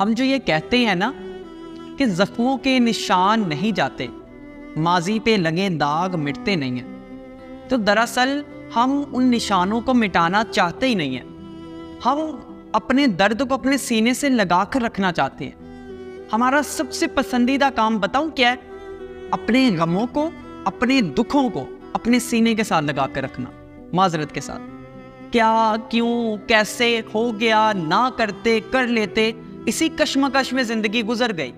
ہم جو یہ کہتے ہیں نا کہ زخموں کے نشان نہیں جاتے، ماضی پہ لگے داغ مٹتے نہیں ہیں، تو دراصل ہم ان نشانوں کو مٹانا چاہتے ہی نہیں ہیں۔ ہم اپنے درد کو اپنے سینے سے لگا کر رکھنا چاہتے ہیں۔ ہمارا سب سے پسندیدہ کام بتاؤں کیا ہے؟ اپنے غموں کو، اپنے دکھوں کو اپنے سینے کے ساتھ لگا کر رکھنا، معذرت کے ساتھ۔ کیا، کیوں، کیسے، ہو گیا، نہ کرتے، کر لیتے، اسی کشمکش میں زندگی گزر گئی۔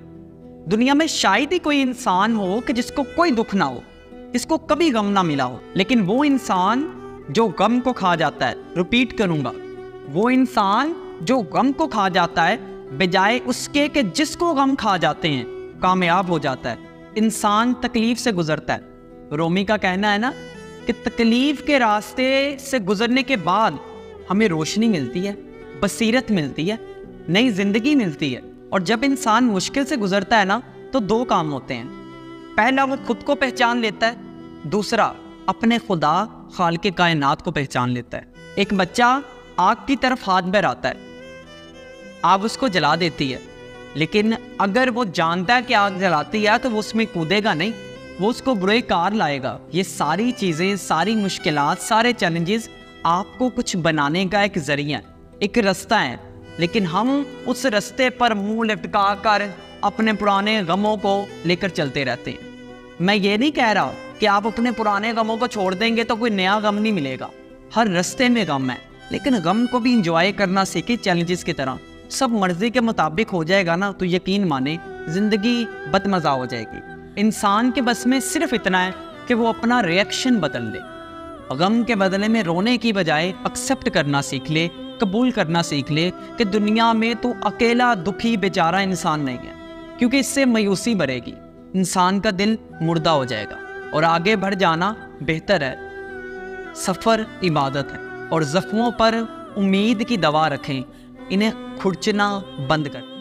دنیا میں شاید ہی کوئی انسان ہو کہ جس کو کوئی دکھ نہ ہو، جس کو کبھی غم نہ ملا ہو، لیکن وہ انسان جو غم کو کھا جاتا ہے، ریپیٹ کروں گا، وہ انسان جو غم کو کھا جاتا ہے بجائے اس کے کہ جس کو غم کھا جاتے ہیں کامیاب ہو جاتا ہے۔ انسان تکلیف سے گزرتا ہے۔ رومی کا کہنا ہے نا کہ تکلیف کے راستے سے گزرنے کے بعد ہمیں روشنی ملتی ہے، بصیرت ملتی ہے، نئی زندگی ملتی ہے۔ اور جب انسان مشکل سے گزرتا ہے نا تو دو کام ہوتے ہیں۔ پہلا، وہ خود کو پہچان لیتا ہے، دوسرا اپنے خدا خالق کائنات کو پہچان لیتا ہے۔ ایک بچہ آگ کی طرف ہاتھ بڑھاتا ہے، آگ اس کو جلا دیتی ہے، لیکن اگر وہ جانتا ہے کہ آگ جلاتی ہے تو وہ اس میں کودے گا نہیں، وہ اس کو برے کار لائے گا۔ یہ ساری چیزیں، ساری مشکلات، سارے چیلنجز آپ کو کچھ بنانے کا ایک ذریعہ ہے، ایک رستہ ہے، لیکن ہم اس رستے پر منہ لٹکا کر اپنے پرانے غموں کو لے کر چلتے رہتے ہیں۔ میں یہ نہیں کہہ رہا کہ آپ اپنے پرانے غموں کو چھوڑ دیں گے تو کوئی نیا غم نہیں ملے گا، ہر رستے میں غم ہے، لیکن غم کو بھی انجوائے کرنا سیکھیں چیلنجز کی طرح۔ سب مرضی کے مطابق ہو جائے گا نا تو یقین مانیں زندگی بد مزہ ہو جائے گی۔ انسان کے بس میں صرف اتنا ہے کہ وہ اپنا ریئیکشن بدل لے، غم کے بدلے میں رونے کی بجائے ایکسیپٹ کرنا سیکھ لے، قبول کرنا سیکھ لے کہ دنیا میں تو اکیلا دکھی بیچارہ انسان نہیں ہے، کیونکہ اس سے مایوسی بڑھے گی، انسان کا دل مردہ ہو جائے گا، اور آگے بڑھ جانا بہتر ہے۔ سفر عبادت ہے، اور زخموں پر امید کی دوا رکھیں، انہیں کھرچنا بند کر۔